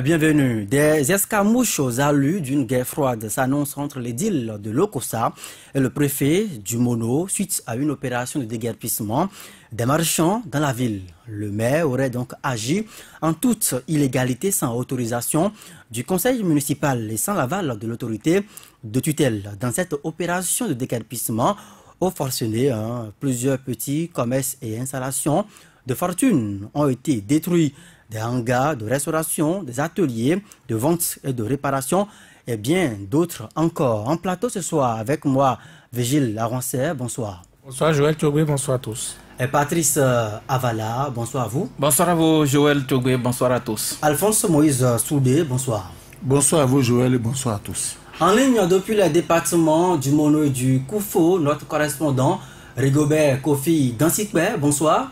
Bienvenue. Des escarmouches aux allus d'une guerre froide s'annoncent entre l'édile de Lokossa et le préfet du Mono suite à une opération de déguerpissement des marchands dans la ville. Le maire aurait donc agi en toute illégalité sans autorisation du conseil municipal et sans l'aval de l'autorité de tutelle. Dans cette opération de déguerpissement, au forcené, plusieurs petits commerces et installations de fortune ont été détruits. Des hangars de restauration, des ateliers de vente et de réparation et bien d'autres encore. En plateau ce soir avec moi, Vigile Laroncet, bonsoir. Bonsoir Joël Togbe, bonsoir à tous. Et Patrice Avala, bonsoir à vous. Bonsoir à vous Joël Togbe, bonsoir à tous. Alphonse Moïse Soudé, bonsoir. Bonsoir à vous Joël et bonsoir à tous. En ligne depuis les départements du Mono et du Koufo, notre correspondant Rigobert Kofi Gansikbe, bonsoir.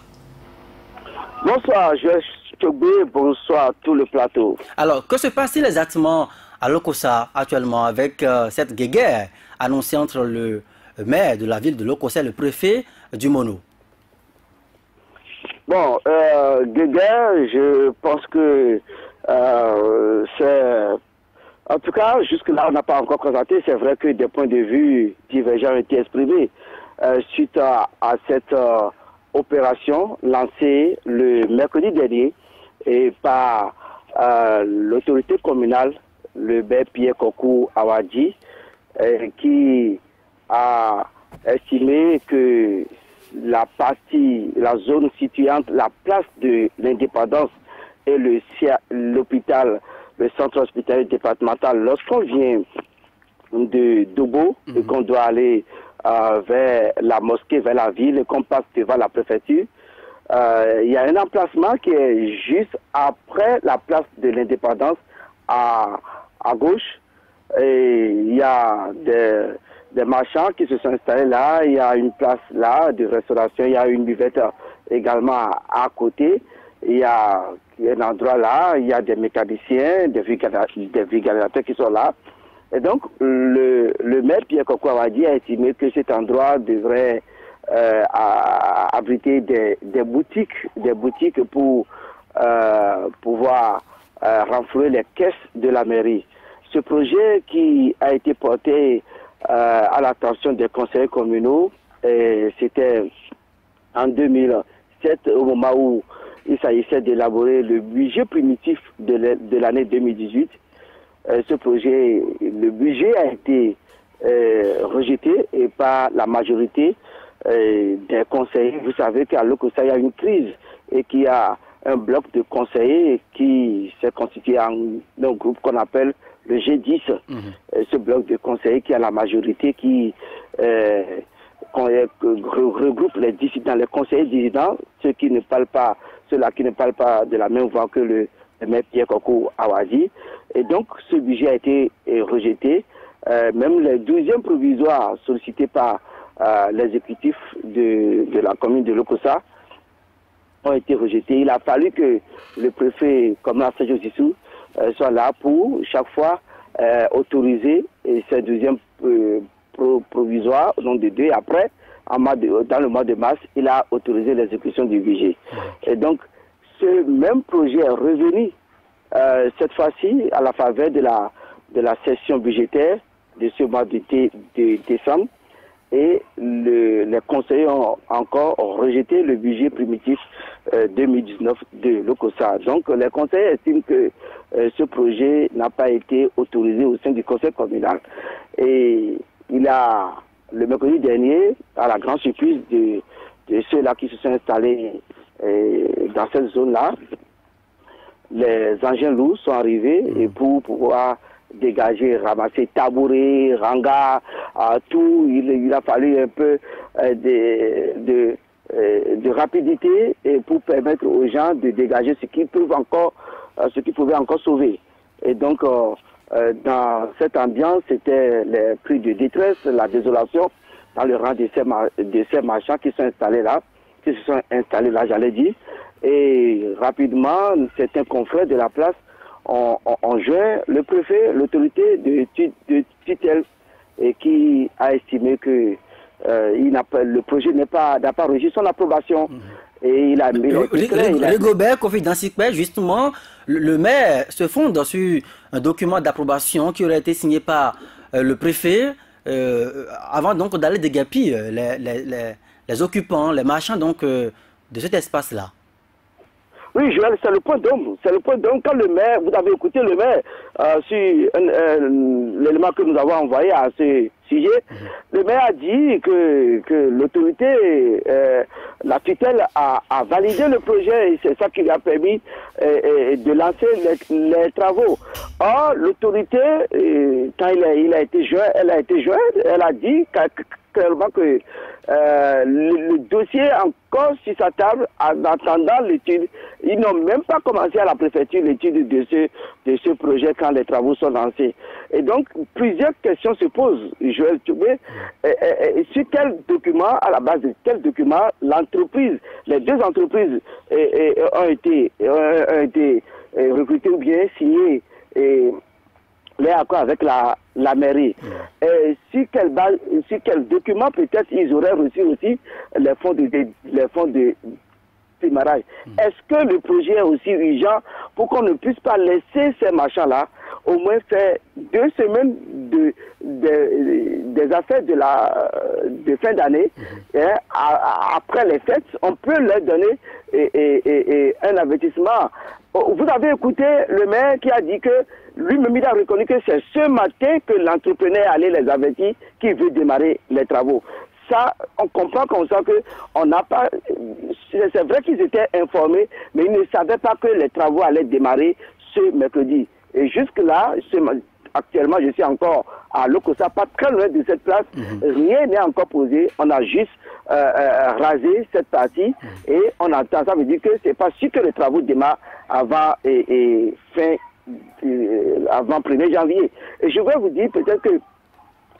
Bonsoir Joël Togbe, bonsoir à tout le plateau. Alors, que se passe-t-il exactement à Lokossa actuellement avec cette guerre annoncée entre le maire de la ville de Lokossa et le préfet du Mono? Bon, guerre, je pense que c'est... En tout cas, jusque-là, on n'a pas encore présenté. C'est vrai que des points de vue divergents ont été exprimés suite à cette opération lancée le mercredi dernier et par l'autorité communale, le maire Pierre Kokou Awadji, qui a estimé que la zone située entre la place de l'Indépendance et l'hôpital, le centre hospitalier départemental, lorsqu'on vient de Dobo et qu'on doit aller vers la mosquée, vers la ville, et qu'on passe devant la préfecture, il y a un emplacement qui est juste après la place de l'Indépendance à gauche. Et il y a des marchands qui se sont installés là, il y a une place là de restauration, il y a une buvette également à côté, il y a un endroit là, il y a des mécaniciens, des vulgarisateurs qui sont là. Et donc, le maire Pierre Kokou Awadji a estimé que cet endroit devrait abriter des boutiques pour pouvoir renflouer les caisses de la mairie. Ce projet qui a été porté à l'attention des conseillers communaux, c'était en 2007, au moment où il s'agissait d'élaborer le budget primitif de l'année 2018. Ce projet, le budget a été rejeté et par la majorité des conseillers. Vous savez qu'à Lokossa, il y a une crise et qu'il y a un bloc de conseillers qui s'est constitué en un groupe qu'on appelle le G10. Ce bloc de conseillers qui a la majorité qui regroupe les dissidents, les conseillers dissidents, ceux-là qui ne parlent pas de la même voix que le maire Pierre Kokou Awadji. Et donc, ce budget a été rejeté. Même les 12e provisoires sollicités par l'exécutif de la commune de Lokossa ont été rejetés. Il a fallu que le préfet, comme la Sajosissou, soit là pour chaque fois autoriser ces 12e provisoires, au nom de 2. Après, dans le mois de mars, il a autorisé l'exécution du budget. Et donc, ce même projet est revenu cette fois-ci à la faveur de la session budgétaire de ce mois de décembre. Et les conseillers ont encore rejeté le budget primitif 2019 de Lokossa. Donc les conseillers estiment que ce projet n'a pas été autorisé au sein du conseil communal. Et le mercredi dernier, à la grande surprise de ceux-là qui se sont installés dans cette zone-là, les engins lourds sont arrivés et pour pouvoir dégager, ramasser tabourets, hangars, tout. Il a fallu un peu de rapidité et pour permettre aux gens de dégager ce qu'ils pouvaient encore sauver. Et donc, dans cette ambiance, c'était les cris de détresse, la désolation dans le rang de ces marchands qui se sont installés là, j'allais dire. Et rapidement, certains confrères de la place ont joint le préfet, l'autorité de tutelle, et qui a estimé que le projet n'a pas reçu son approbation. Et il a Rigobert Kofi Dansikpe, justement, le maire se fonde sur un document d'approbation qui aurait été signé par le préfet avant donc d'aller déguerpir les occupants, les marchands donc de cet espace-là. Oui, Joël, c'est le point d'homme. C'est le point d'homme. Quand le maire, vous avez écouté le maire sur l'élément que nous avons envoyé à ce sujet, le maire a dit que l'autorité, la tutelle a validé le projet et c'est ça qui lui a permis de lancer les travaux. Or, l'autorité, quand elle a été jointe, elle a dit clairement que le dossier encore sur sa table en attendant l'étude. Ils n'ont même pas commencé à la préfecture l'étude de ce projet quand les travaux sont lancés. Et donc, plusieurs questions se posent, Joël Toubé. Sur quel document, à la base de quel document, l'entreprise, les deux entreprises ont été recrutées ou bien signées les accords avec la mairie. Sur quel document peut-être ils auraient reçu aussi les fonds de démarrage. Est-ce que le projet est aussi urgent pour qu'on ne puisse pas laisser ces marchands-là au moins faire 2 semaines des affaires de fin d'année, après les fêtes, on peut leur donner un avertissement. Vous avez écouté le maire qui a dit que lui-même il a reconnu que c'est ce matin que l'entrepreneur allait les avertir qu'il veut démarrer les travaux. Ça, on comprend comme ça que on n'a pas. C'est vrai qu'ils étaient informés, mais ils ne savaient pas que les travaux allaient démarrer ce mercredi. Et jusque-là, actuellement, je suis encore à Lokossa, pas très loin de cette place. Rien n'est encore posé. On a juste rasé cette partie et on attend. Ça veut dire que c'est pas sûr que les travaux démarrent avant avant 1er janvier. Et je vais vous dire peut-être que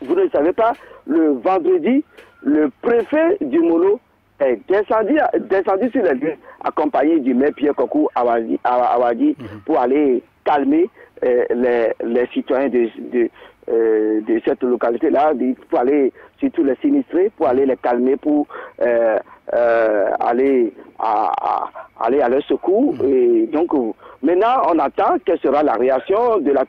vous ne le savez pas, le vendredi, le préfet du Mono est descendu sur les lieux, accompagné du maire Pierre Kokou Awadi pour aller calmer les citoyens de cette localité-là, pour aller, surtout les sinistrés, pour aller les calmer, pour aller à leur secours. Et donc, maintenant, on attend quelle sera la réaction de la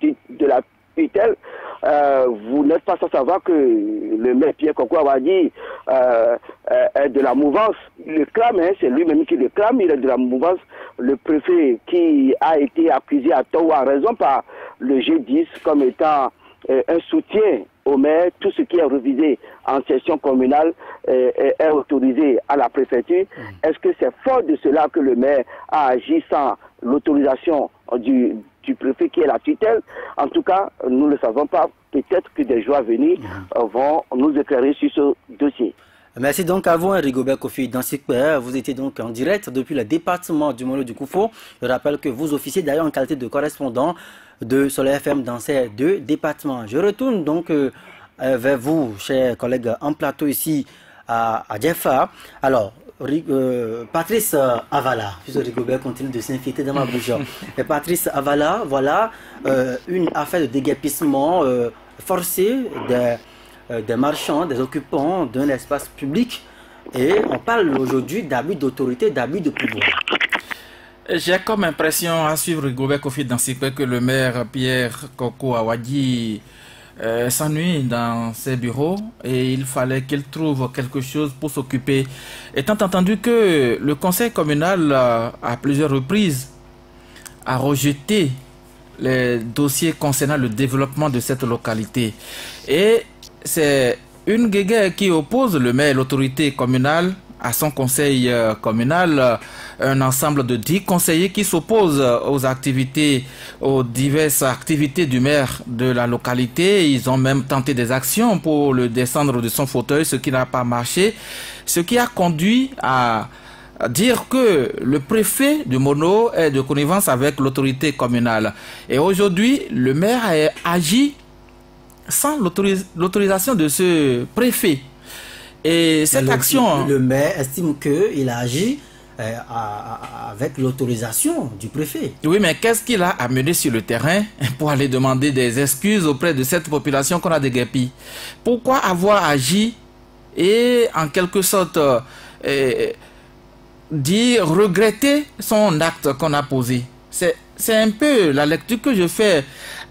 tutelle. Vous n'êtes pas sans savoir que le maire Pierre Kokou Awadi est de la mouvance. Il le clame, c'est lui-même qui le clame, il est de la mouvance. Le préfet qui a été accusé à tort ou à raison par le G10 comme étant un soutien au maire, tout ce qui est révisé en session communale est autorisé à la préfecture. Est-ce que c'est fort de cela que le maire a agi sans l'autorisation du préfet qui est la tutelle? En tout cas, nous ne le savons pas. Peut-être que des jours à venir vont nous éclairer sur ce dossier. Merci donc à vous, Rigobert Kofi Dansikpe. Vous étiez donc en direct depuis le département du Mono du Koufo. Je rappelle que vous officiez d'ailleurs en qualité de correspondant de Soleil FM dans ces 2 départements. Je retourne donc vers vous, chers collègues en plateau ici à Djefa. Alors, Patrice Avala, puisque Rigobert continue de s'inquiéter dans ma bouche. Et Patrice Avala, voilà une affaire de déguerpissement forcé des marchands, des occupants d'un espace public. Et on parle aujourd'hui d'abus d'autorité, d'abus de pouvoir. J'ai comme impression, à suivre Rigobert Kofi Dansikpe, que le maire Pierre Kokou Awadi s'ennuie dans ses bureaux et il fallait qu'il trouve quelque chose pour s'occuper. Étant entendu que le conseil communal, à plusieurs reprises, a rejeté les dossiers concernant le développement de cette localité. Et c'est une guéguerre qui oppose le maire et l'autorité communale à son conseil communal, un ensemble de 10 conseillers qui s'opposent aux diverses activités du maire de la localité. Ils ont même tenté des actions pour le descendre de son fauteuil, ce qui n'a pas marché, ce qui a conduit à dire que le préfet du Mono est de connivence avec l'autorité communale. Et aujourd'hui, le maire a agi sans l'autorisation de ce préfet. Et cette action... Le maire estime qu'il a agi avec l'autorisation du préfet. Oui, mais qu'est-ce qu'il a amené sur le terrain pour aller demander des excuses auprès de cette population qu'on a déguerpie? Pourquoi avoir agi et en quelque sorte dit regretter son acte qu'on a posé. C'est un peu la lecture que je fais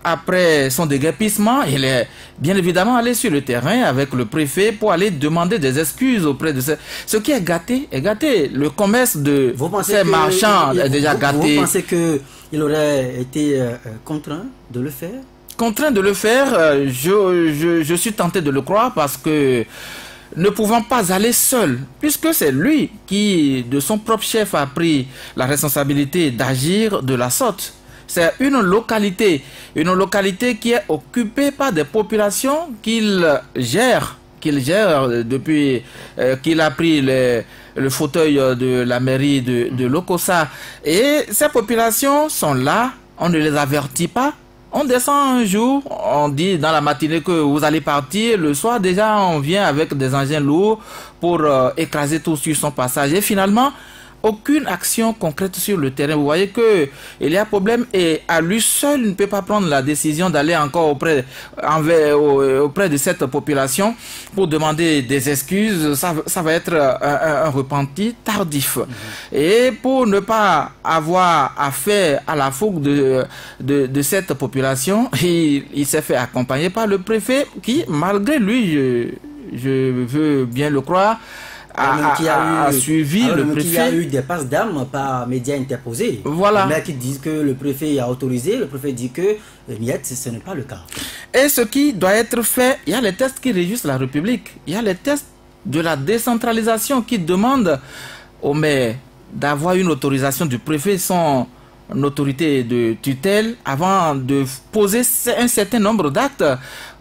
après son déguerpissement. Il est bien évidemment allé sur le terrain avec le préfet pour aller demander des excuses auprès de ce qui est gâté. Le commerce de ces marchands est déjà gâté. Vous pensez qu'il aurait été contraint de le faire? Contraint de le faire, je suis tenté de le croire parce que ne pouvant pas aller seul, puisque c'est lui qui, de son propre chef, a pris la responsabilité d'agir de la sorte. C'est une localité qui est occupée par des populations qu'il gère depuis qu'il a pris le fauteuil de la mairie de Lokossa. Et ces populations sont là, on ne les avertit pas. On descend un jour, on dit dans la matinée que vous allez partir. Le soir, déjà, on vient avec des engins lourds pour écraser tout sur son passage. Et finalement, aucune action concrète sur le terrain. Vous voyez que il y a problème et à lui seul, il ne peut pas prendre la décision d'aller encore auprès de cette population pour demander des excuses. Ça va être un repenti tardif. Et pour ne pas avoir affaire à la fougue de cette population, il s'est fait accompagner par le préfet qui, malgré lui, je veux bien le croire, a suivi le préfet. Il y a eu des passes d'armes par médias interposés. Voilà. Les mecs qui disent que le préfet a autorisé, le préfet dit que niet, ce n'est pas le cas. Et ce qui doit être fait, il y a les tests qui régissent la République. Il y a les tests de la décentralisation qui demandent au maire d'avoir une autorisation du préfet, son autorité de tutelle, avant de poser un certain nombre d'actes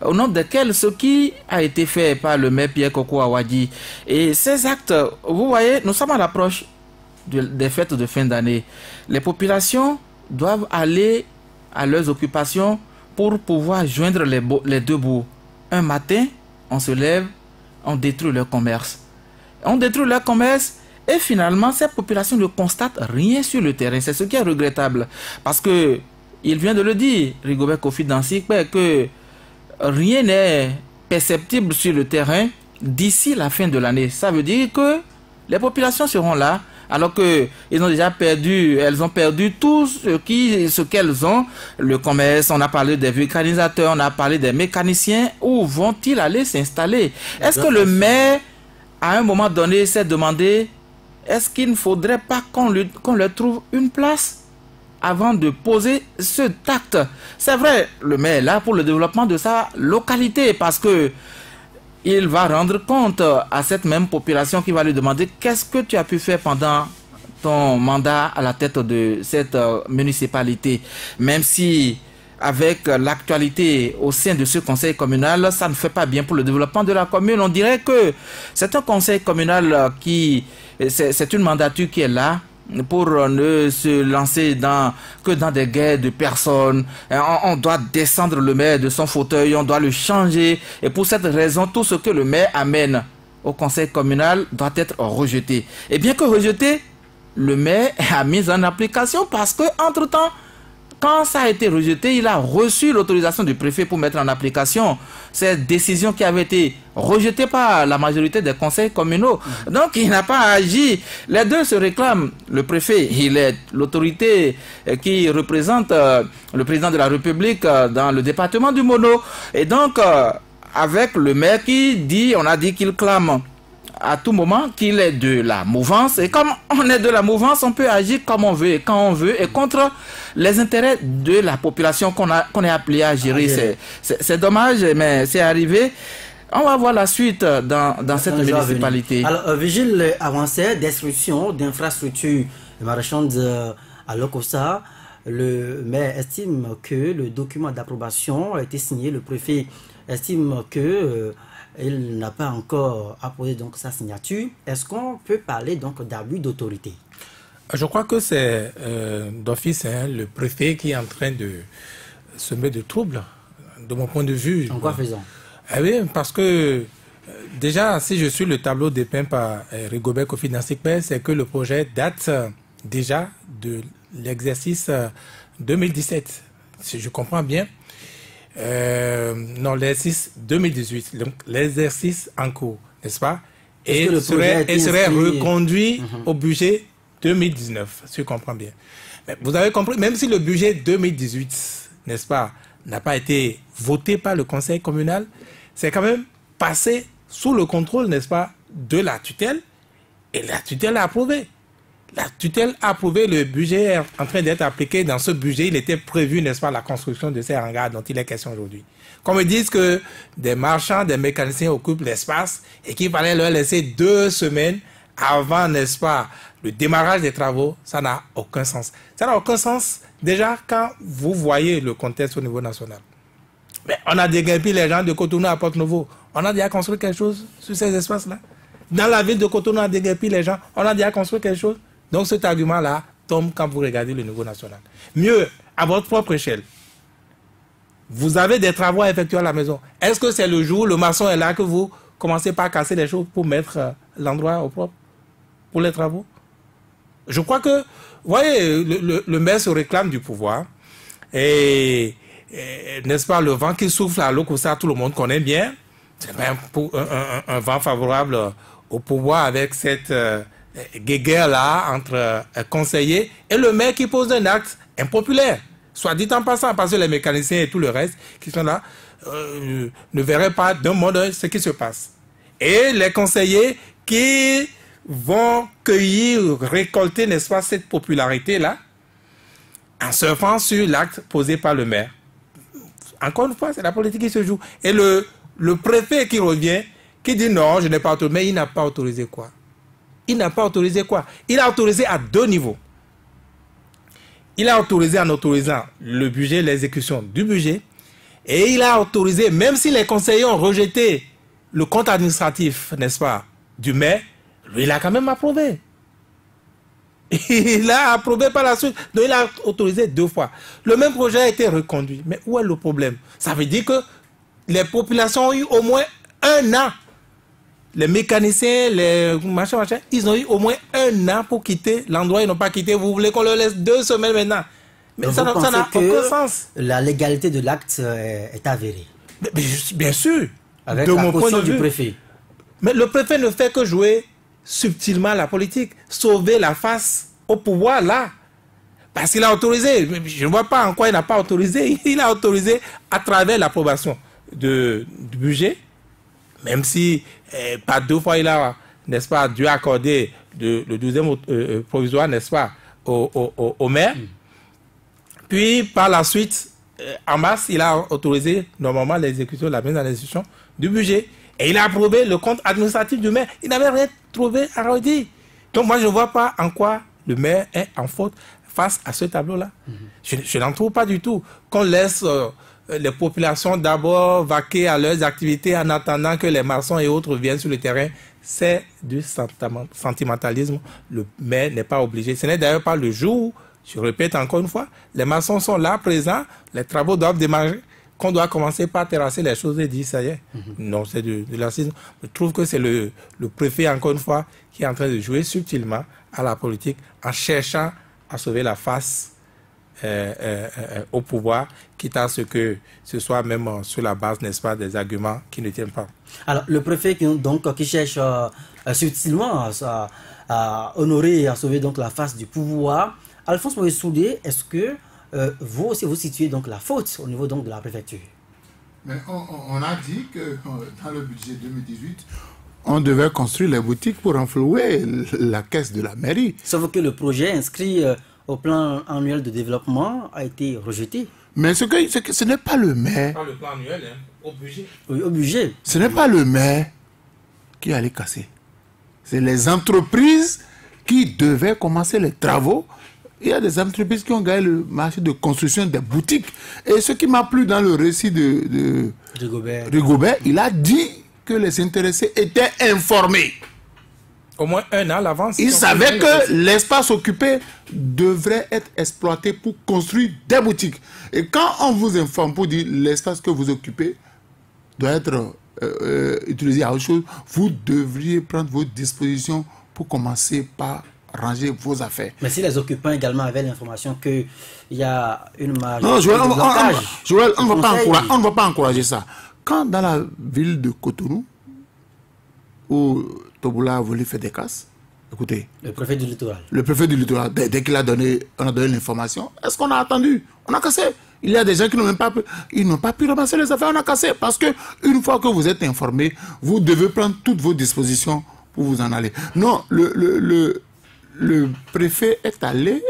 au nom desquels ce qui a été fait par le maire Pierre Koko Awadji. Et ces actes, vous voyez, nous sommes à l'approche des fêtes de fin d'année. Les populations doivent aller à leurs occupations pour pouvoir joindre les deux bouts. Un matin, on se lève, on détruit leur commerce. Et finalement, ces populations ne constatent rien sur le terrain. C'est ce qui est regrettable. Parce que, il vient de le dire, Rigobert Kofi Dansikpe, que rien n'est perceptible sur le terrain d'ici la fin de l'année. Ça veut dire que les populations seront là, alors qu'elles ont déjà perdu, elles ont perdu tout ce qu'elles ont. Le commerce, on a parlé des vulcanisateurs, on a parlé des mécaniciens. Où vont-ils aller s'installer? Est-ce que le maire, à un moment donné, s'est demandé est-ce qu'il ne faudrait pas qu'on leur trouve une place avant de poser ce acte? C'est vrai, le maire est là pour le développement de sa localité parce que il va rendre compte à cette même population qui va lui demander qu'est-ce que tu as pu faire pendant ton mandat à la tête de cette municipalité. Même si avec l'actualité au sein de ce conseil communal, ça ne fait pas bien pour le développement de la commune. On dirait que c'est un conseil communal c'est une mandature qui est là pour ne se lancer que dans des guerres de personnes. On doit descendre le maire de son fauteuil, on doit le changer. Et pour cette raison, tout ce que le maire amène au conseil communal doit être rejeté. Et bien que rejeté, le maire a mis en application parce que, entre-temps, quand ça a été rejeté, il a reçu l'autorisation du préfet pour mettre en application cette décision qui avait été rejetée par la majorité des conseils communaux. Donc, il n'a pas agi. Les deux se réclament. Le préfet, il est l'autorité qui représente le président de la République dans le département du Mono. Et donc, avec le maire qui dit, on a dit qu'il clame à tout moment qu'il est de la mouvance. Et comme on est de la mouvance, on peut agir comme on veut et quand on veut et contre les intérêts de la population qu'on est appelé à gérer. C'est dommage, mais c'est arrivé. On va voir la suite dans cette municipalité. Alors, Vigile avancé destruction d'infrastructures marchandes à Lokossa. Le maire estime que le document d'approbation a été signé. Le préfet estime que il n'a pas encore apposé donc sa signature. Est-ce qu'on peut parler donc d'abus d'autorité? Je crois que c'est d'office le préfet qui est en train de semer de troubles, de mon point de vue. En quoi faisant? Oui, parce que déjà, si je suis le tableau dépeint par Rigobert Kofi Dansikpe, c'est que le projet date déjà de l'exercice 2017. Si je comprends bien. Non, l'exercice 2018, donc l'exercice en cours, n'est-ce pas? Et serait reconduit au budget 2019, si je comprends bien. Mais vous avez compris, même si le budget 2018, n'est-ce pas, n'a pas été voté par le conseil communal, c'est quand même passé sous le contrôle, n'est-ce pas, de la tutelle, et la tutelle a approuvé. La tutelle a approuvé, le budget est en train d'être appliqué. Dans ce budget, il était prévu, n'est-ce pas, la construction de ces hangars dont il est question aujourd'hui. Comme ils disent que des marchands, des mécaniciens occupent l'espace et qu'il fallait leur laisser 2 semaines avant, n'est-ce pas, le démarrage des travaux, ça n'a aucun sens. Ça n'a aucun sens déjà quand vous voyez le contexte au niveau national. Mais on a déguerpi les gens de Cotonou à Porte-Nouveau. On a déjà construit quelque chose sur ces espaces-là. Dans la ville de Cotonou, on a déguerpi les gens. On a déjà construit quelque chose. Donc cet argument-là tombe quand vous regardez le niveau national. Mieux, à votre propre échelle, vous avez des travaux à effectuer à la maison. Est-ce que c'est le jour où le maçon est là que vous commencez par casser les choses pour mettre l'endroit au propre pour les travaux? Je crois que, vous voyez, le maire se réclame du pouvoir. Et n'est-ce pas, le vent qui souffle à l'Okossa, tout le monde connaît bien. C'est un vent favorable au pouvoir avec cette guéguerre-là entre conseillers et le maire qui pose un acte impopulaire. Soit dit en passant, parce que les mécaniciens et tout le reste qui sont là ne verraient pas d'un mot d'œil ce qui se passe. Et les conseillers qui vont cueillir, récolter, n'est-ce pas, cette popularité-là en surfant sur l'acte posé par le maire. Encore une fois, c'est la politique qui se joue. Et le préfet qui revient, qui dit non, je n'ai pas autorisé, mais il n'a pas autorisé quoi? Il n'a pas autorisé quoi? Il a autorisé à 2 niveaux. Il a autorisé en autorisant le budget, l'exécution du budget, et il a autorisé, même si les conseillers ont rejeté le compte administratif, n'est-ce pas, du maire, lui, il a quand même approuvé. Il a approuvé par la suite. Donc, il a autorisé 2 fois. Le même projet a été reconduit. Mais où est le problème? Ça veut dire que les populations ont eu au moins 1 an. Les mécaniciens, les machins, ils ont eu au moins 1 an pour quitter l'endroit. Ils n'ont pas quitté. Vous voulez qu'on leur laisse 2 semaines maintenant? Mais donc ça n'a aucun sens. La légalité de l'acte est avérée. Mais, bien sûr. Avec de la mon point de caution vue. du préfet. Mais le préfet ne fait que jouer subtilement la politique, sauver la face au pouvoir là. Parce qu'il a autorisé. Je ne vois pas en quoi il n'a pas autorisé. Il a autorisé à travers l'approbation du budget, même si par 2 fois il a, n'est-ce pas, dû accorder le 12e provisoire, n'est-ce pas, au maire. Puis par la suite, en mars, il a autorisé normalement l'exécution, la mise en exécution du budget. Et il a approuvé le compte administratif du maire. Il n'avait rien trouvé à redire. Donc moi, je ne vois pas en quoi le maire est en faute face à ce tableau-là. Je n'en trouve pas du tout. Qu'on laisse les populations d'abord vaquer à leurs activités en attendant que les maçons et autres viennent sur le terrain, c'est du sentimentalisme. Le maire n'est pas obligé. Ce n'est d'ailleurs pas le jour où, je répète encore une fois, les maçons sont là, présents, les travaux doivent démarrer, qu'on doit commencer par terrasser les choses et dire ça y est. Non, c'est de lacisme. Je trouve que c'est le préfet, encore une fois, qui est en train de jouer subtilement à la politique en cherchant à sauver la face au pouvoir, quitte à ce que ce soit même sur la base, n'est-ce pas, des arguments qui ne tiennent pas. Alors, le préfet qui cherche subtilement à honorer et à sauver donc la face du pouvoir, Alphonse Moïse Soudé, est-ce que vous aussi vous situez donc la faute au niveau donc de la préfecture? Mais on a dit que dans le budget 2018, on devait construire les boutiques pour renflouer la caisse de la mairie. Sauf que le projet inscrit au plan annuel de développement a été rejeté. Mais ce n'est pas le maire. Pas le plan annuel, hein, au budget. Oui, au budget. Ce n'est pas le maire qui allait casser. C'est les entreprises qui devaient commencer les travaux. Il y a des entreprises qui ont gagné le marché de construction des boutiques. Et ce qui m'a plu dans le récit de Rigobert, il a dit que les intéressés étaient informés. Au moins 1 an à l'avance. Il savait que l'espace occupé devrait être exploité pour construire des boutiques. Et quand on vous informe pour dire l'espace que vous occupez doit être utilisé à autre chose, vous devriez prendre vos dispositions pour commencer par ranger vos affaires. Mais si les occupants également avaient l'information qu'il y a une marge non, Joël, de blocage... Joël, on ne va pas encourager ça. Quand dans la ville de Cotonou, où Toboula a voulu faire des casses, Écoutez. Le préfet du littoral. Le préfet du littoral, dès qu'il a donné, on a donné l'information, est-ce qu'on a attendu? On a cassé. Il y a des gens qui n'ont même pas pu ramasser les affaires, on a cassé. Parce que une fois que vous êtes informé, vous devez prendre toutes vos dispositions pour vous en aller. Non, le préfet est allé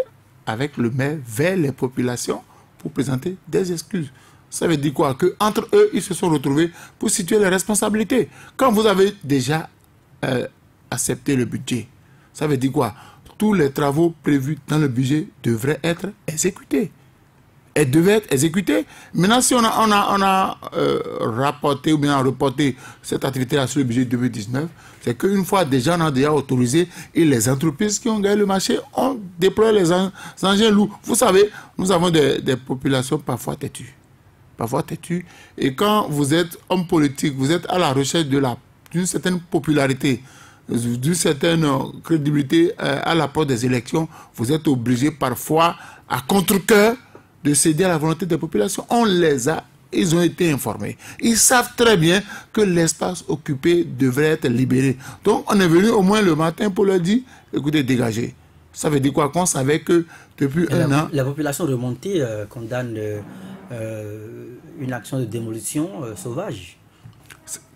avec le maire vers les populations pour présenter des excuses. Ça veut dire quoi? Qu'entre eux, ils se sont retrouvés pour situer les responsabilités. Quand vous avez déjà accepté le budget, ça veut dire quoi? Tous les travaux prévus dans le budget devraient être exécutés. Elles devaient être exécutées. Maintenant, si on a rapporté ou bien reporté cette activité-là sur le budget 2019, c'est qu'une fois déjà, on a déjà autorisé et les entreprises qui ont gagné le marché ont déployé les engins lourds. Vous savez, nous avons des populations parfois têtues. Parfois têtues. Et quand vous êtes homme politique, vous êtes à la recherche d'une certaine popularité, d'une certaine crédibilité à la porte des élections, vous êtes obligé parfois, à contre-cœur, de céder à la volonté des populations. Ils ont été informés. Ils savent très bien que l'espace occupé devrait être libéré. Donc, on est venu au moins le matin pour leur dire, écoutez, dégagez. Ça veut dire quoi? Qu'on savait que depuis un an... La population remontée condamne une action de démolition sauvage.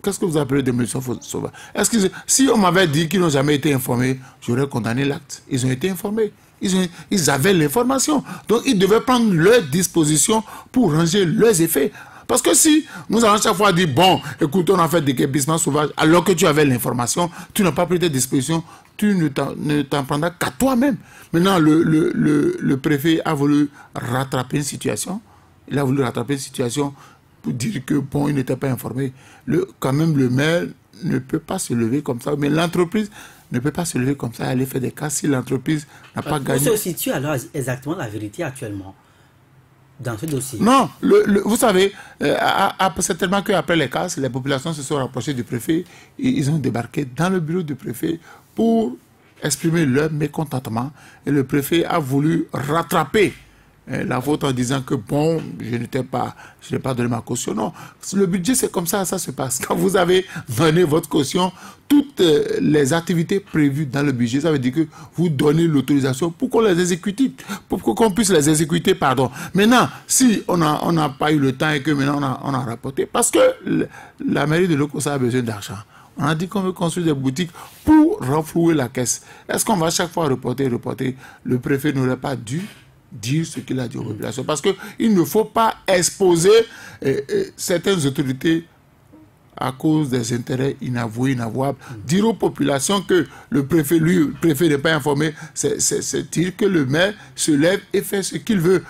Qu'est-ce que vous appelez démolition sauvage? Est-ce que si on m'avait dit qu'ils n'ont jamais été informés, j'aurais condamné l'acte. Ils ont été informés. Ils avaient l'information. Donc, ils devaient prendre leurs dispositions pour ranger leurs effets. Parce que si nous allons chaque fois dire, bon, écoute, on a fait des guépissements sauvages, alors que tu avais l'information, tu n'as pas pris tes dispositions, tu ne t'en prendras qu'à toi-même. Maintenant, le préfet a voulu rattraper une situation. Il a voulu rattraper une situation pour dire que, bon, il n'était pas informé. Quand même, le maire ne peut pas se lever comme ça. Mais l'entreprise ne peut pas se lever comme ça, aller faire des cas si l'entreprise n'a pas gagné. Où se situe alors exactement la vérité actuellement dans ce dossier? Non, vous savez, certainement qu'après les cas, les populations se sont rapprochées du préfet et ils ont débarqué dans le bureau du préfet pour exprimer leur mécontentement. Et le préfet a voulu rattraper la faute en disant que bon, je n'ai pas donné ma caution. Non, le budget c'est comme ça se passe. Quand vous avez donné votre caution, toutes les activités prévues dans le budget, ça veut dire que vous donnez l'autorisation pour qu'on les exécute, pour qu'on puisse les exécuter, pardon. Maintenant, si on n'a pas eu le temps et que maintenant on a rapporté, parce que la mairie de Lokossa a besoin d'argent. On a dit qu'on veut construire des boutiques pour renflouer la caisse. Est-ce qu'on va chaque fois reporter? Le préfet n'aurait pas dû dire ce qu'il a dit aux populations. Parce qu'il ne faut pas exposer certaines autorités à cause des intérêts inavoués, inavouables. Dire aux populations que le préfet n'est pas informé, c'est dire que le maire se lève et fait ce qu'il veut.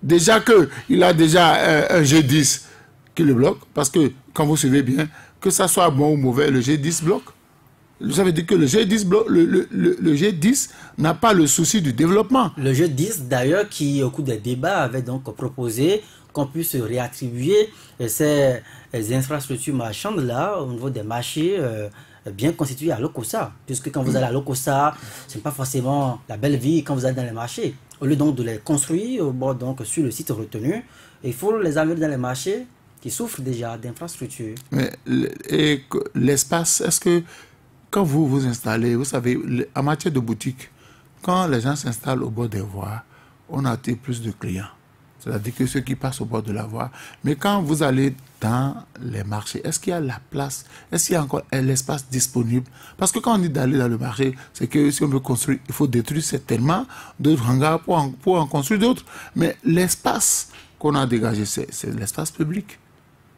Déjà qu'il a déjà un G10 qui le bloque, parce que quand vous suivez bien, que ça soit bon ou mauvais, le G10 bloque. Ça veut dire que le G10, le G10 n'a pas le souci du développement. Le G10, d'ailleurs, qui, au cours des débats, avait donc proposé qu'on puisse réattribuer ces infrastructures marchandes-là au niveau des marchés bien constitués à Lokossa. Puisque quand vous allez à Lokossa, ce n'est pas forcément la belle vie quand vous allez dans les marchés. Au lieu donc de les construire donc, sur le site retenu, il faut les amener dans les marchés qui souffrent déjà d'infrastructures. Mais l'espace, est-ce que quand vous vous installez, vous savez, en matière de boutique, quand les gens s'installent au bord des voies, on attire plus de clients. C'est-à-dire que ceux qui passent au bord de la voie. Mais quand vous allez dans les marchés, est-ce qu'il y a la place? Est-ce qu'il y a encore l'espace disponible? Parce que quand on dit d'aller dans le marché, c'est que si on veut construire, il faut détruire certainement d'autres hangars pour en construire d'autres. Mais l'espace qu'on a dégagé, c'est l'espace public.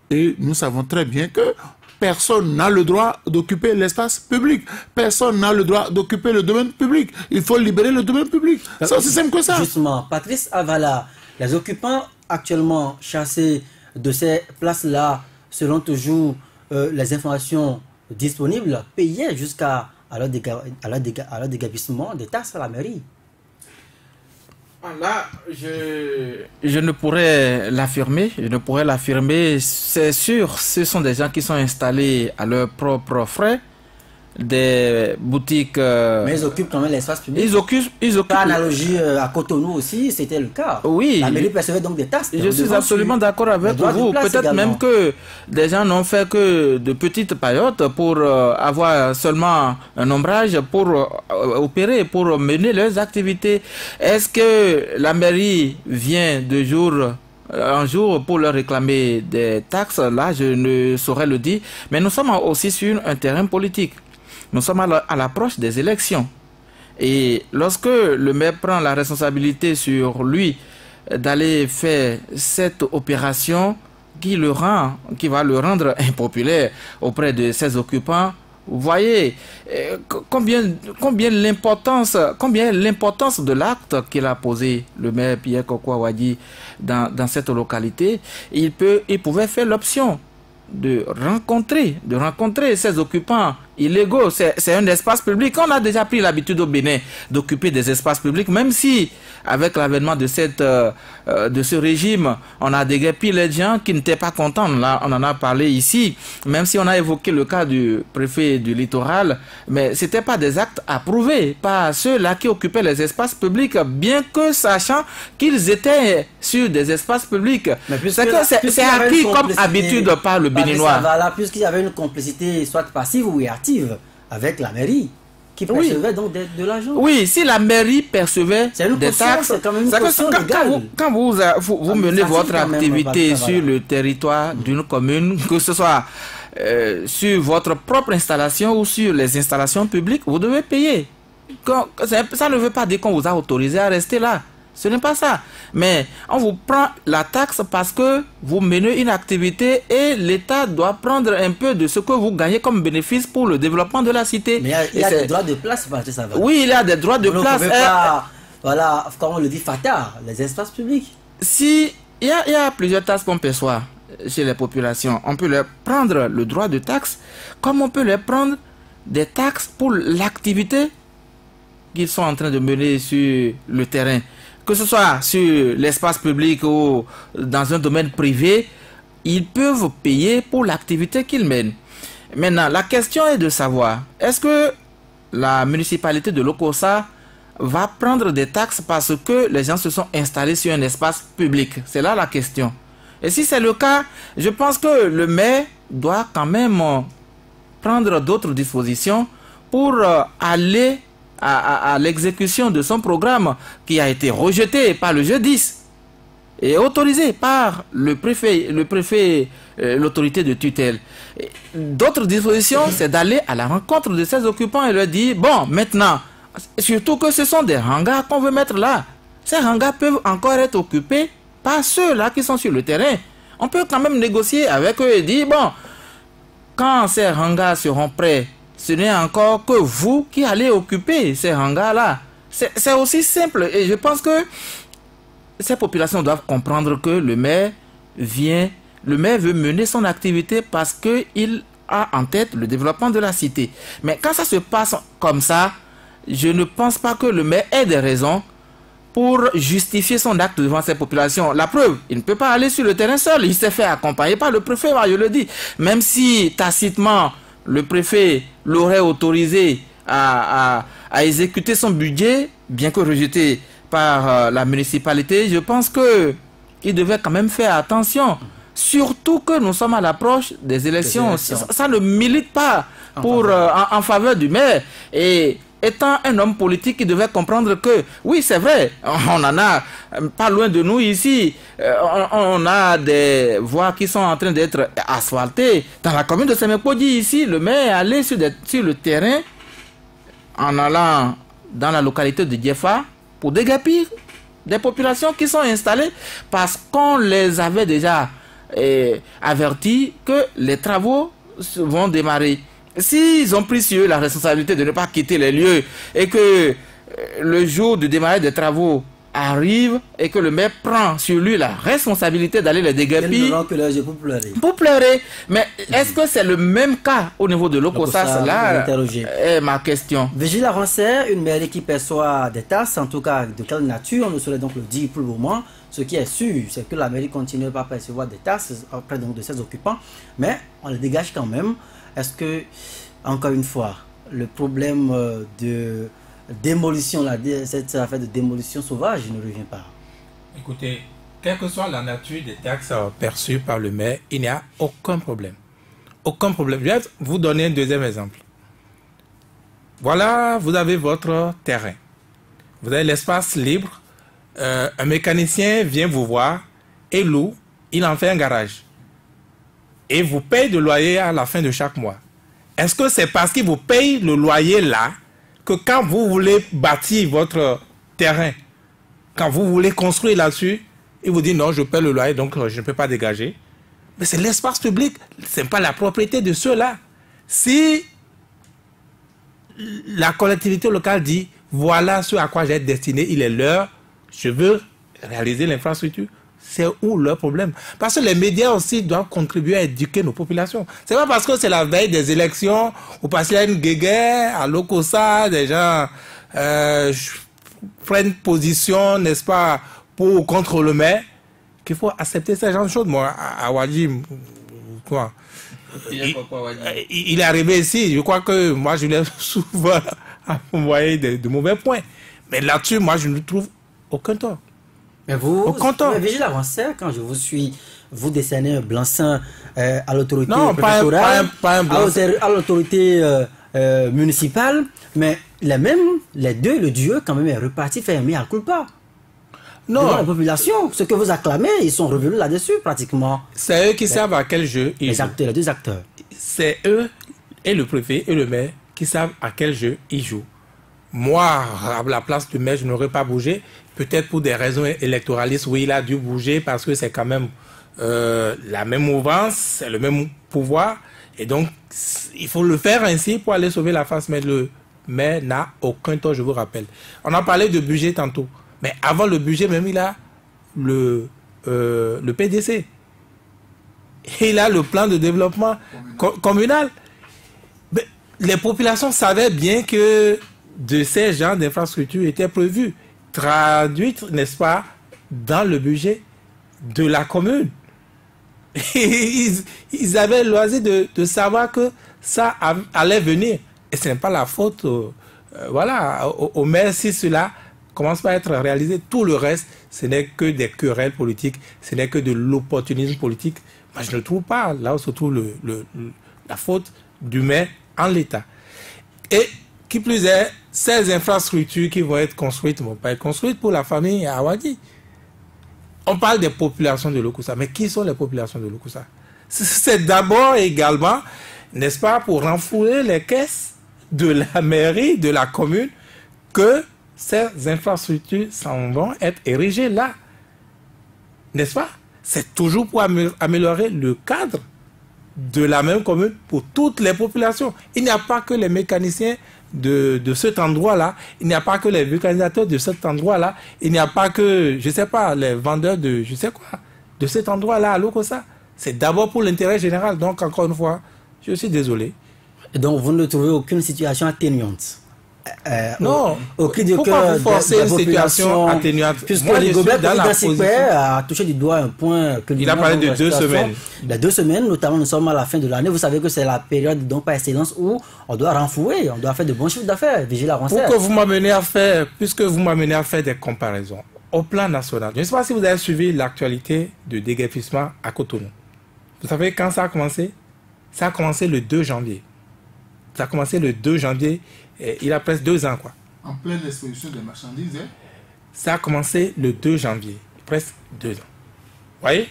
Et nous savons très bien que personne n'a le droit d'occuper l'espace public. Personne n'a le droit d'occuper le domaine public. Il faut libérer le domaine public. C'est aussi simple que ça. Justement, Patrice Avala, les occupants actuellement chassés de ces places-là, selon toujours les informations disponibles, payaient jusqu'à leur dégabissement des taxes à la mairie. Là, je ne pourrais l'affirmer. C'est sûr, ce sont des gens qui sont installés à leurs propres frais. des boutiques. Mais ils occupent quand même l'espace public. Ils occupent. Par analogie à Cotonou aussi, c'était le cas. Oui. La mairie percevait donc des taxes. Je suis absolument d'accord avec vous. Peut-être même que des gens n'ont fait que de petites périodes pour avoir seulement un ombrage pour opérer, pour mener leurs activités. Est-ce que la mairie vient de jour un jour pour leur réclamer des taxes? Là, je ne saurais le dire. Mais nous sommes aussi sur un terrain politique. Nous sommes à l'approche des élections. Et lorsque le maire prend la responsabilité sur lui d'aller faire cette opération qui va le rendre impopulaire auprès de ses occupants, vous voyez combien l'importance de l'acte qu'il a posé, le maire Pierre Kokou Awadji, dans cette localité. Il pouvait faire l'option de rencontrer ces occupants illégaux. C'est un espace public. On a déjà pris l'habitude au Bénin d'occuper des espaces publics, même si avec l'avènement de ce régime, on a déguerpi les gens qui n'étaient pas contents. Là, on en a parlé ici, même si on a évoqué le cas du préfet du littoral, mais ce n'étaient pas des actes approuvés par ceux-là qui occupaient les espaces publics, bien que sachant qu'ils étaient sur des espaces publics. C'est acquis comme habitude par le Béninois. Puisqu'il y avait une complicité soit passive ou active avec la mairie, qui percevait donc de l'argent. Oui, si la mairie percevait des taxes, quand vous menez votre activité sur le territoire d'une commune, que ce soit sur votre propre installation ou sur les installations publiques, vous devez payer. Ça ne veut pas dire qu'on vous a autorisé à rester là. Ce n'est pas ça. Mais on vous prend la taxe parce que vous menez une activité et l'État doit prendre un peu de ce que vous gagnez comme bénéfice pour le développement de la cité. Mais il y a des droits de place, ça va. Oui, il y a des droits de place. Voilà, comme on le dit, fatard, les espaces publics. Si il y a plusieurs taxes qu'on perçoit chez les populations, on peut leur prendre le droit de taxe, comme on peut leur prendre des taxes pour l'activité qu'ils sont en train de mener sur le terrain. Que ce soit sur l'espace public ou dans un domaine privé, ils peuvent payer pour l'activité qu'ils mènent. Maintenant, la question est de savoir, est-ce que la municipalité de Lokossa va prendre des taxes parce que les gens se sont installés sur un espace public? C'est là la question. Et si c'est le cas, je pense que le maire doit quand même prendre d'autres dispositions pour aller à l'exécution de son programme qui a été rejeté par le G10 et autorisé par le préfet, l'autorité de tutelle. D'autres dispositions, c'est d'aller à la rencontre de ces occupants et leur dire, bon, maintenant, surtout que ce sont des hangars qu'on veut mettre là. Ces hangars peuvent encore être occupés par ceux-là qui sont sur le terrain. On peut quand même négocier avec eux et dire, bon, quand ces hangars seront prêts, ce n'est encore que vous qui allez occuper ces hangars-là. C'est aussi simple. Et je pense que ces populations doivent comprendre que le maire veut mener son activité parce qu'il a en tête le développement de la cité. Mais quand ça se passe comme ça, je ne pense pas que le maire ait des raisons pour justifier son acte devant ces populations. La preuve, il ne peut pas aller sur le terrain seul. Il s'est fait accompagner par le préfet, je le dis. Même si tacitement, le préfet l'aurait autorisé à exécuter son budget, bien que rejeté par la municipalité, je pense qu'il devait quand même faire attention. Surtout que nous sommes à l'approche des élections. Ça ne milite pas en faveur du maire. Et étant un homme politique, il devait comprendre que, oui, c'est vrai, on en a pas loin de nous ici, on a des voies qui sont en train d'être asphaltées. Dans la commune de Semepodi, ici, le maire est allé sur le terrain, en allant dans la localité de Diefa, pour déguerpir des populations qui sont installées, parce qu'on les avait déjà avertis que les travaux vont démarrer. S'ils ont pris sur eux la responsabilité de ne pas quitter les lieux et que le jour du démarrage des travaux arrive et que le maire prend sur lui la responsabilité d'aller les déguerpir pour pleurer. Mais est-ce que c'est le même cas au niveau de Lokossa? Là est ma question. Vigile Arancet, une mairie qui perçoit des taxes, en tout cas de quelle nature, on ne saurait donc le dire pour le moment. Ce qui est sûr, c'est que la mairie continue pas à percevoir des taxes auprès donc de ses occupants, mais on les dégage quand même. Est-ce que, encore une fois, le problème de démolition, cette affaire de démolition sauvage ne revient pas? Écoutez, quelle que soit la nature des taxes perçues par le maire, il n'y a aucun problème. Aucun problème. Je vais vous donner un deuxième exemple. Voilà, vous avez votre terrain. Vous avez l'espace libre. Un mécanicien vient vous voir et loue. Il en fait un garage. Et vous paye le loyer à la fin de chaque mois. Est-ce que c'est parce qu'il vous paye le loyer là que quand vous voulez bâtir votre terrain, quand vous voulez construire là-dessus, il vous dit non, je paie le loyer, donc je ne peux pas dégager. Mais c'est l'espace public, ce n'est pas la propriété de ceux-là. Si la collectivité locale dit voilà ce à quoi j'ai destiné, il est l'heure, je veux réaliser l'infrastructure, c'est où leur problème? Parce que les médias aussi doivent contribuer à éduquer nos populations. C'est pas parce que c'est la veille des élections ou parce qu'il y a une guéguerre à l'Okosa, des gens prennent position, n'est-ce pas, pour ou contre le maire, qu'il faut accepter ce genre de choses. Moi, à Wadi, quoi, il est arrivé ici, je crois que moi, je l'ai souvent envoyé de mauvais points. Mais là-dessus, moi, je ne trouve aucun tort. Mais vous, Vigile Avancé, quand je vous suis, vous décernez un blanc-seing à l'autorité préfectorale, à l'autorité municipale, mais les deux, le dieu, quand même, est reparti faire un mea culpa. Non. Devant la population, ce que vous acclamez, ils sont revenus là-dessus, pratiquement. C'est eux qui savent à quel jeu ils jouent. Les deux acteurs. C'est eux, et le préfet, et le maire, qui savent à quel jeu ils jouent. Moi, à la place du maire, je n'aurais pas bougé. Peut-être pour des raisons électoralistes, oui, il a dû bouger parce que c'est quand même la même mouvance, c'est le même pouvoir. Et donc, il faut le faire ainsi pour aller sauver la face. Mais le maire n'a aucun tort, je vous rappelle. On a parlé de budget tantôt. Mais avant le budget, même, il a le PDC. Il a le plan de développement communal. Mais les populations savaient bien que de ces genres d'infrastructures étaient prévus, traduites, n'est-ce pas, dans le budget de la commune. Ils avaient le loisir de savoir que ça allait venir. Et ce n'est pas la faute au maire si cela commence pas à être réalisé. Tout le reste, ce n'est que des querelles politiques, ce n'est que de l'opportunisme politique. Moi, je ne trouve pas là où se trouve la faute du maire en l'état. Et qui plus est, ces infrastructures qui vont être construites ne vont pas être construites pour la famille à Wadi. On parle des populations de l'Okusa, mais qui sont les populations de l'Okusa? C'est d'abord également, n'est-ce pas, pour renflouer les caisses de la mairie, de la commune, que ces infrastructures s'en vont être érigées là. N'est-ce pas? C'est toujours pour améliorer le cadre de la même commune pour toutes les populations. Il n'y a pas que les mécaniciens de cet endroit-là, il n'y a pas que les vulcanisateurs de cet endroit-là, il n'y a pas que, je ne sais pas, les vendeurs de je sais quoi, de cet endroit-là à l'Okosa. C'est d'abord pour l'intérêt général. Donc, encore une fois, je suis désolé. Et donc, vous ne trouvez aucune situation atténuante? Non, pourquoi vous forcer une situation atténuante? Puisque Rigobert a touché du doigt un point que il a parlé de 2 semaines. Les 2 semaines, notamment, nous sommes à la fin de l'année. Vous savez que c'est la période, donc par excellence, où on doit renflouer, on doit faire de bons chiffres d'affaires. Vigile Avancé. Puisque vous m'amenez à faire des comparaisons au plan national. Je ne sais pas si vous avez suivi l'actualité de déguerpissement à Cotonou. Vous savez quand ça a commencé? Ça a commencé le 2 janvier. Ça a commencé le 2 janvier. Il a presque 2 ans, quoi. En pleine exposition des marchandises, hein? Ça a commencé le 2 janvier, presque 2 ans. Vous voyez?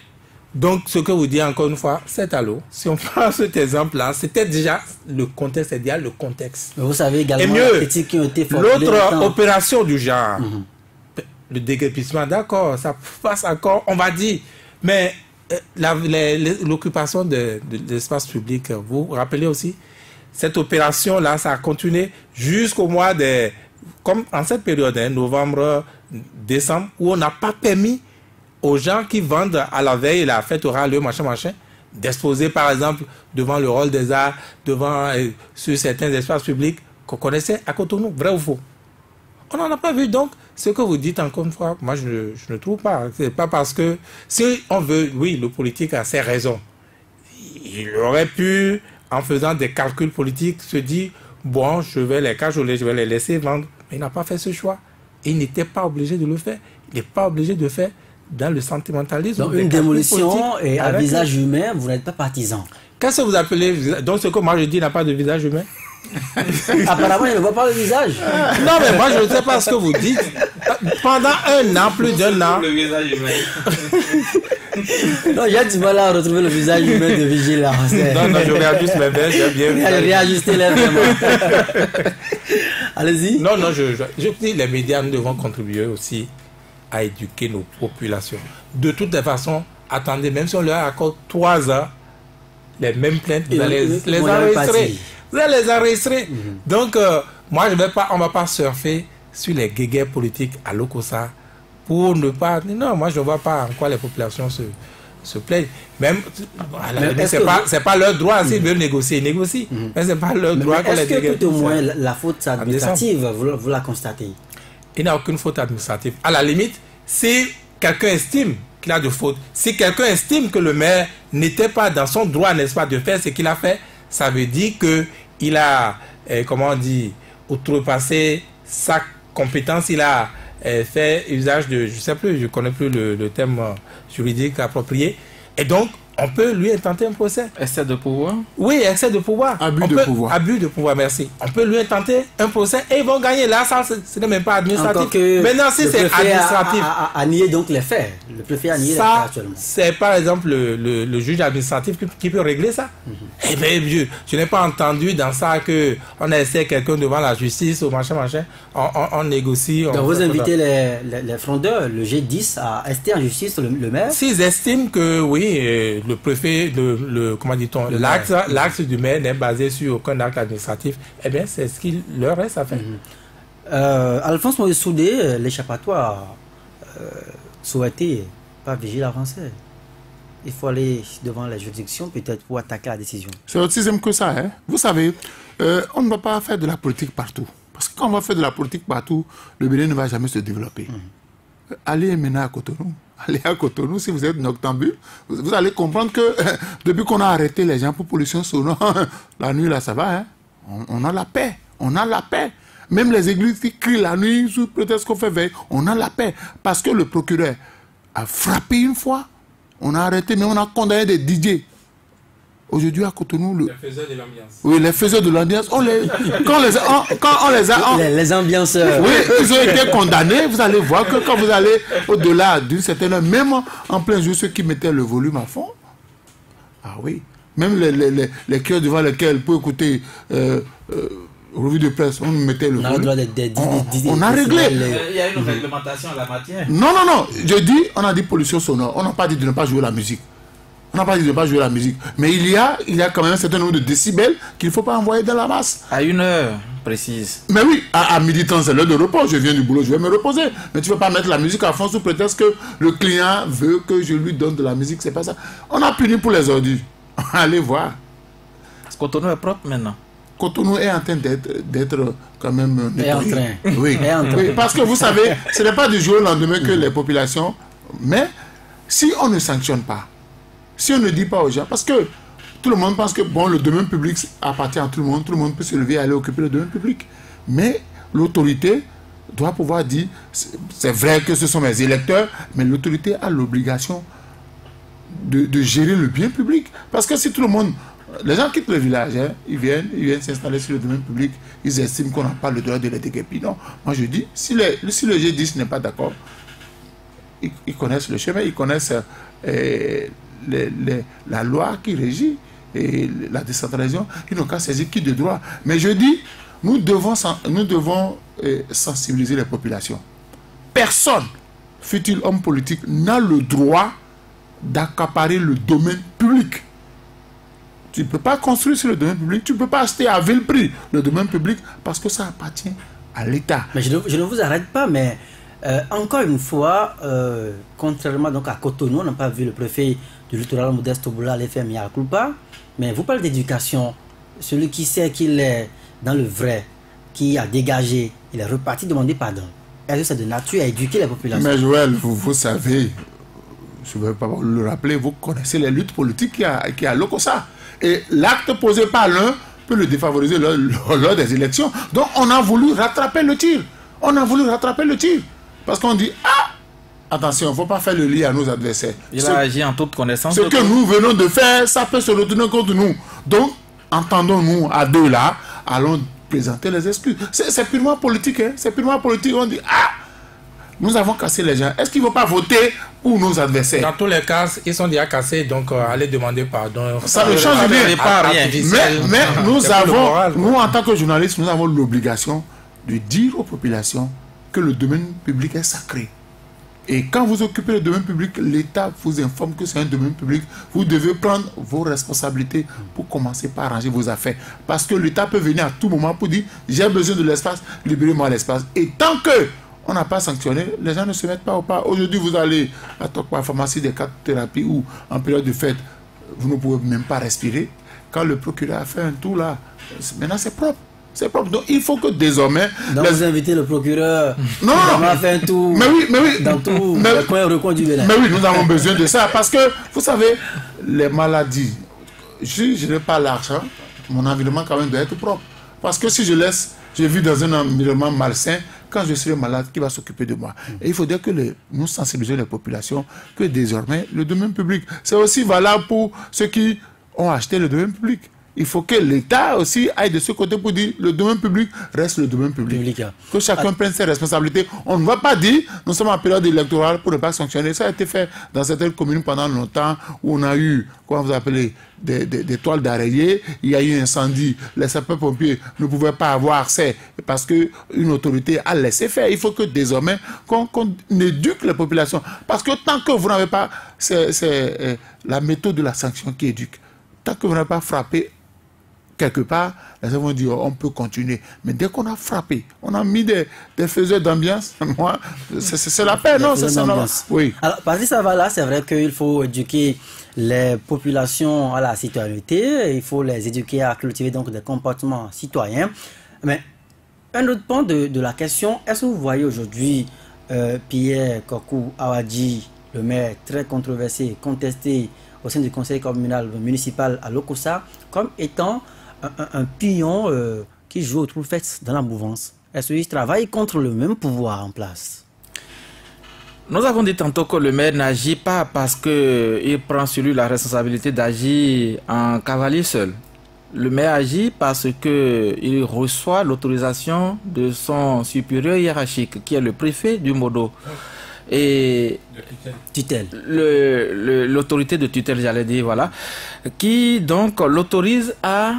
Donc, ce que vous dites encore une fois, c'est à l'eau. Si on prend cet exemple-là, c'était déjà le contexte, c'est déjà le contexte. Mais vous savez également et mieux, les critiques qui ont été formulées. L'autre opération du genre, le déguerpissement, d'accord, ça passe encore, on va dire, mais l'occupation de l'espace public, vous vous rappelez aussi? Cette opération-là, ça a continué jusqu'au mois de... Comme en cette période, novembre, décembre, où on n'a pas permis aux gens qui vendent à la veille, la fête aura lieu, machin, d'exposer, par exemple, devant le Hall des Arts, sur certains espaces publics qu'on connaissait à Cotonou. Vrai ou faux? On n'en a pas vu. Donc, ce que vous dites, encore une fois, moi, je ne trouve pas. C'est pas parce que... Si on veut... Oui, le politique a ses raisons. Il aurait pu... en faisant des calculs politiques, se dit, bon, je vais les cajoler, je vais les laisser vendre. Mais il n'a pas fait ce choix. Il n'était pas obligé de le faire. Il n'est pas obligé de faire dans le sentimentalisme. Donc une démolition et un visage humain, vous n'êtes pas partisan. Qu'est-ce que vous appelez... Donc ce que moi je dis n'a pas de visage humain. Apparemment, il ne voit pas le visage. Non, mais moi, je ne sais pas ce que vous dites. Pendant un an, plus d'un an... Le visage humain. Non, j'ai du mal à retrouver le visage humain de Vigilance. Non, je réajuste mes verres, j'ai bien... Réajustez-les vraiment. Allez-y. Non, je dis les médias, nous devons contribuer aussi à éduquer nos populations. De toutes les façons, attendez, même si on leur accorde 3 ans, les mêmes plaintes, vous allez les enregistrer. Vous allez les enregistrer. Donc, moi, on ne va pas surfer sur les guéguerres politiques à Lokossa pour ne pas... Non, moi, je ne vois pas en quoi les populations se plaignent. Même, c'est pas leur droit. S'ils veulent négocier, ils négocient. Mais ce n'est pas leur droit. Est-ce que tout au moins la faute administrative, vous la constatez? Il n'y a aucune faute administrative. À la limite, si quelqu'un estime qu'il a de faute, si quelqu'un estime que le maire n'était pas dans son droit, n'est-ce pas, de faire ce qu'il a fait, ça veut dire qu'il a, comment on dit, outrepassé sa compétence, il a fait usage de, je ne sais plus, je ne connais plus le terme juridique approprié. Et donc, on peut lui intenter un procès. Excès de pouvoir? Oui, excès de pouvoir. Abus de pouvoir. Abus de pouvoir, merci. On peut lui intenter un procès et ils vont gagner. Là, ça, ce n'est même pas administratif. Maintenant, si c'est administratif... A nié donc les faits. Le préfet a nié les faits actuellement. C'est par exemple le juge administratif qui peut régler ça. Eh bien, je n'ai pas entendu dans ça qu'on a essayé quelqu'un devant la justice ou machin. On négocie. Donc vous invitez les frondeurs, le G10, à rester en justice le maire? S'ils estiment que oui, le préfet, comment dit-on, l'acte du maire n'est basé sur aucun acte administratif, eh bien, c'est ce qu'il leur reste à faire. Alphonse Maurice Soudé, l'échappatoire souhaité par Vigile français. Il faut aller devant la juridiction peut-être pour attaquer la décision. C'est aussi simple que ça. Hein? Vous savez, on ne va pas faire de la politique partout. Parce que quand on va faire de la politique partout, le Bénin ne va jamais se développer. Allez maintenant à Cotonou. Allez à Cotonou, si vous êtes noctambule, vous allez comprendre que depuis qu'on a arrêté les gens pour pollution sonore, la nuit là ça va, hein? On a la paix, on a la paix. Même les églises qui crient la nuit sous prétexte qu'on fait veille, on a la paix. Parce que le procureur a frappé une fois, on a arrêté, mais on a condamné des DJ. Aujourd'hui à Cotonou, les faiseurs de l'ambiance. Oui, les faiseurs de l'ambiance. Quand on les a... Les ambianceurs. Oui, ils ont été condamnés. Vous allez voir que quand vous allez au-delà d'une certaine heure, même en plein jour, ceux qui mettaient le volume à fond, ah oui, même les cœurs devant lesquels pour écouter revue de presse, on mettait le volume. On a réglé. Il y a une réglementation à la matière. Non, je dis, on a dit pollution sonore. On n'a pas dit de ne pas jouer la musique. On n'a pas dit de ne pas jouer la musique. Mais il y a quand même un certain nombre de décibels qu'il ne faut pas envoyer dans la masse. À une heure précise. Mais oui, à midi 30, c'est l'heure de repos. Je viens du boulot, je vais me reposer. Mais tu ne peux pas mettre la musique à fond sous prétexte que le client veut que je lui donne de la musique. C'est pas ça. On a puni pour les ordures. Allez voir. Cotonou est propre maintenant. Cotonou est en train d'être quand même nettoyé. Oui, parce que vous savez, ce n'est pas du jour au lendemain que les populations... Mais si on ne sanctionne pas, si on ne dit pas aux gens, parce que tout le monde pense que bon, le domaine public appartient à tout le monde peut se lever et aller occuper le domaine public. Mais l'autorité doit pouvoir dire, c'est vrai que ce sont mes électeurs, mais l'autorité a l'obligation de gérer le bien public. Parce que si tout le monde, les gens quittent le village, hein, ils viennent s'installer sur le domaine public, ils estiment qu'on n'a pas le droit de les déguerpir. Non, moi je dis, si le G10 n'est pas d'accord, ils connaissent le chemin, ils connaissent... la loi qui régit et la décentralisation, ils n'ont qu'à saisir qui de droit. Mais je dis, nous devons sensibiliser les populations. Personne, fut-il homme politique, n'a le droit d'accaparer le domaine public. Tu ne peux pas construire sur le domaine public, tu ne peux pas acheter à vil prix le domaine public parce que ça appartient à l'État. Mais je ne vous arrête pas, mais encore une fois, contrairement donc à Cotonou, on n'a pas vu le préfet du littoral Modeste Oboula aller faire mea culpa, mais vous parlez d'éducation. Celui qui sait qu'il est dans le vrai, qui a dégagé, il est reparti demander pardon. Est-ce que c'est de nature à éduquer les populations? Mais Joël, vous savez, je ne vais pas vous le rappeler, vous connaissez les luttes politiques qu'il y a à Lokossa. Et l'acte posé par l'un peut le défavoriser lors des élections. Donc on a voulu rattraper le tir. Parce qu'on dit, attention, il ne faut pas faire le lit à nos adversaires. Il a agi en toute connaissance. Ce que nous venons de faire, ça peut se retourner contre nous. Donc, entendons-nous à deux là, allons présenter les excuses. C'est purement politique. C'est purement politique. On dit, nous avons cassé les gens. Est-ce qu'ils ne vont pas voter pour nos adversaires? Dans tous les cas, ils sont déjà cassés, donc allez demander pardon. Ça ne change rien. Mais nous, en tant que journalistes, nous avons l'obligation de dire aux populations que le domaine public est sacré. Et quand vous occupez le domaine public, l'État vous informe que c'est un domaine public. Vous devez prendre vos responsabilités pour commencer par arranger vos affaires. Parce que l'État peut venir à tout moment pour dire « j'ai besoin de l'espace, libérez-moi l'espace ». Et tant que on n'a pas sanctionné, les gens ne se mettent pas au pas. Aujourd'hui, vous allez à Tokwa pharmacie des cas de thérapie où, en période de fête, vous ne pouvez même pas respirer. Quand le procureur a fait un tour là, maintenant c'est propre. C'est propre. Donc il faut que désormais... Donc vous invitez le procureur à faire un tour dans tout le recoin du Bénin. Mais oui, nous avons besoin de ça parce que, vous savez, les maladies, je n'ai pas l'argent, mon environnement quand même doit être propre. Parce que si je vis dans un environnement malsain, quand je serai malade, qui va s'occuper de moi? Et il faudrait que nous sensibilisions les populations que désormais, le domaine public, c'est aussi valable pour ceux qui ont acheté le domaine public. Il faut que l'État aussi aille de ce côté pour dire le domaine public reste le domaine public. Que chacun prenne ses responsabilités. On ne va pas dire nous sommes en période électorale pour ne pas sanctionner. Ça a été fait dans certaines communes pendant longtemps où on a eu, comment vous appelez, des toiles d'araignée. Il y a eu un incendie. Les sapeurs-pompiers ne pouvaient pas avoir accès parce qu'une autorité a laissé faire. Il faut que désormais qu'on éduque les populations. Parce que tant que vous n'avez pas, c'est la méthode de la sanction qui éduque. Tant que vous n'avez pas frappé quelque part, les gens vont dire on peut continuer. Mais dès qu'on a frappé, on a mis des faiseurs d'ambiance, c'est la paix, non? C'est ça, oui. Alors, parce que ça va là, c'est vrai qu'il faut éduquer les populations à la citoyenneté, il faut les éduquer à cultiver donc des comportements citoyens. Mais un autre point de la question, est-ce que vous voyez aujourd'hui Pierre Kokou Awadji, le maire très controversé, contesté au sein du conseil communal municipal à Lokossa, comme étant un pion qui joue au trou-fête dans la mouvance? Est-ce qu'il travaille contre le même pouvoir en place? Nous avons dit tantôt que le maire n'agit pas parce qu'il prend sur lui la d'agir en cavalier seul. Le maire agit parce qu'il reçoit l'autorisation de son supérieur hiérarchique, qui est le préfet du Modo. Et l'autorité de tutelle, j'allais dire, voilà, qui donc l'autorise à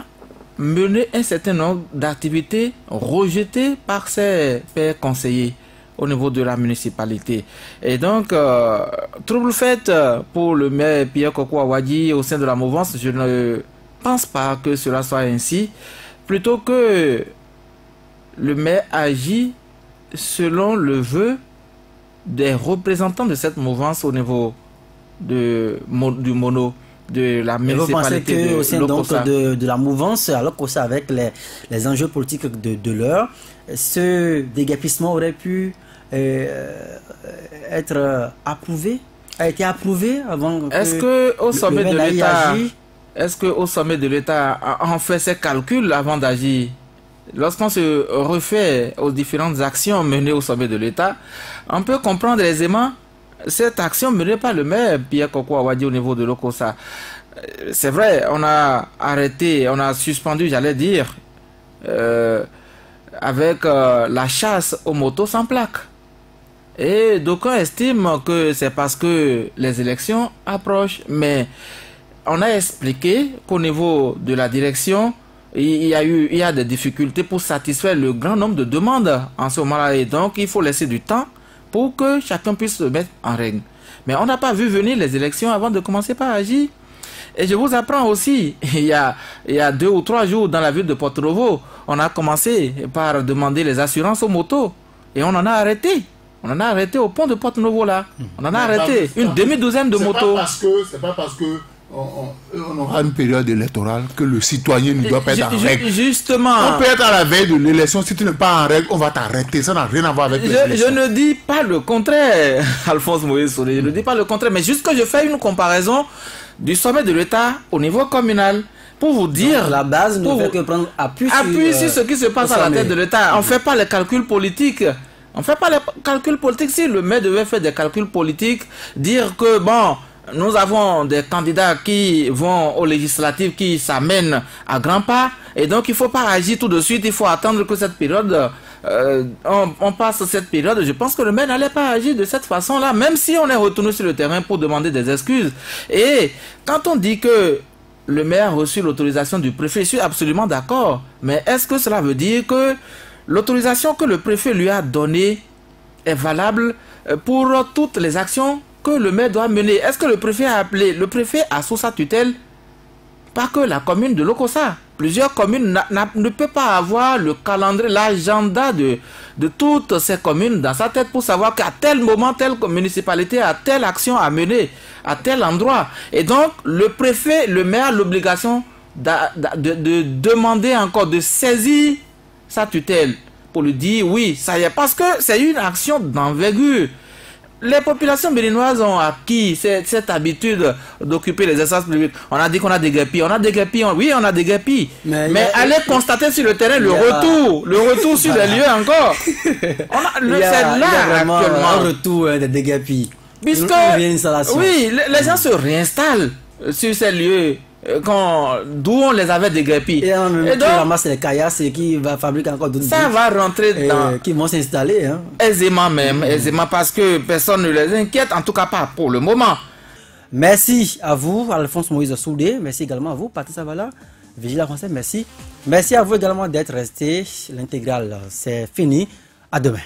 mener un certain nombre d'activités rejetées par ses pairs conseillers au niveau de la municipalité. Et donc, trouble fait pour le maire Pierre Kokou Awadji au sein de la mouvance, je ne pense pas que cela soit ainsi. Plutôt que le maire agit selon le vœu des représentants de cette mouvance au niveau du Mono, de la municipalité de Lokossa. Au sein donc de la mouvance à Lokossa, avec les enjeux politiques de l'heure, ce déguerpissement aurait pu être approuvé, a été approuvé avant Est-ce qu'au sommet de l'État, on fait ses calculs avant d'agir? Lorsqu'on se refait aux différentes actions menées au sommet de l'État, on peut comprendre aisément cette action menée par le maire Pierre Kokou Awadji au niveau de Lokossa. C'est vrai, on a arrêté, on a suspendu, j'allais dire, avec la chasse aux motos sans plaque. Et d'aucuns estiment que c'est parce que les élections approchent. Mais on a expliqué qu'au niveau de la direction, il y a des difficultés pour satisfaire le grand nombre de demandes en ce moment-là. Et donc, il faut laisser du temps pour que chacun puisse se mettre en règle. Mais on n'a pas vu venir les élections avant de commencer par agir. Et je vous apprends aussi, il y a 2 ou 3 jours dans la ville de Porto Novo, on a commencé par demander les assurances aux motos. Et on en a arrêté. On en a arrêté au pont de Porto Novo là. On en a arrêté une demi-douzaine de motos. C'est pas parce que on aura une période électorale que le citoyen ne doit pas être en règle. Justement. On peut être à la veille de l'élection, si tu n'es pas en règle, on va t'arrêter. Ça n'a rien à voir avec les élections. Je ne dis pas le contraire, Alphonse Moïse Soné, je ne dis pas le contraire, mais juste que je fais une comparaison du sommet de l'État au niveau communal. pour vous dire... Donc, la base ne fait que prendre appui sur ce qui se passe à la tête de l'État. On ne fait pas les calculs politiques. On ne fait pas les calculs politiques. Si le maire devait faire des calculs politiques, dire que, bon, nous avons des candidats qui vont aux législatives, qui s'amènent à grands pas, et donc il ne faut pas agir tout de suite, il faut attendre que cette période... on passe cette période. Je pense que le maire n'allait pas agir de cette façon-là, même si on est retourné sur le terrain pour demander des excuses. Et quand on dit que le maire a reçu l'autorisation du préfet, je suis absolument d'accord. Mais est-ce que cela veut dire que l'autorisation que le préfet lui a donnée est valable pour toutes les actions que le maire doit mener? Est-ce que le préfet a appelé? Le préfet a sous sa tutelle pas que la commune de Lokossa. Plusieurs communes ne peuvent pas avoir le calendrier, l'agenda de toutes ces communes dans sa tête pour savoir qu'à tel moment, telle municipalité a telle action à mener à tel endroit. Et donc, le préfet, le maire a l'obligation de demander encore, de saisir sa tutelle pour lui dire oui, ça y est, parce que c'est une action d'envergure. Les populations béninoises ont acquis cette habitude d'occuper les espaces publics. On a dit qu'on a des guépis. Oui, on a des guépis. Mais allez constater sur le terrain le retour sur les lieux encore. C'est là actuellement un retour des guépis. Puisque, oui, les gens se réinstallent sur ces lieux d'où on les avait déguerpis. Et donc, ramasse les caillasses et qui va fabriquer encore d'autres. Ça va rentrer dans... Qui vont s'installer. Hein. Aisément même, aisément parce que personne ne les inquiète, en tout cas pas pour le moment. Merci à vous, Alphonse Moïse Soudé. Merci également à vous, Patrice Avala, Vigilant Français. Merci. Merci à vous également d'être resté. L'intégrale, c'est fini. À demain.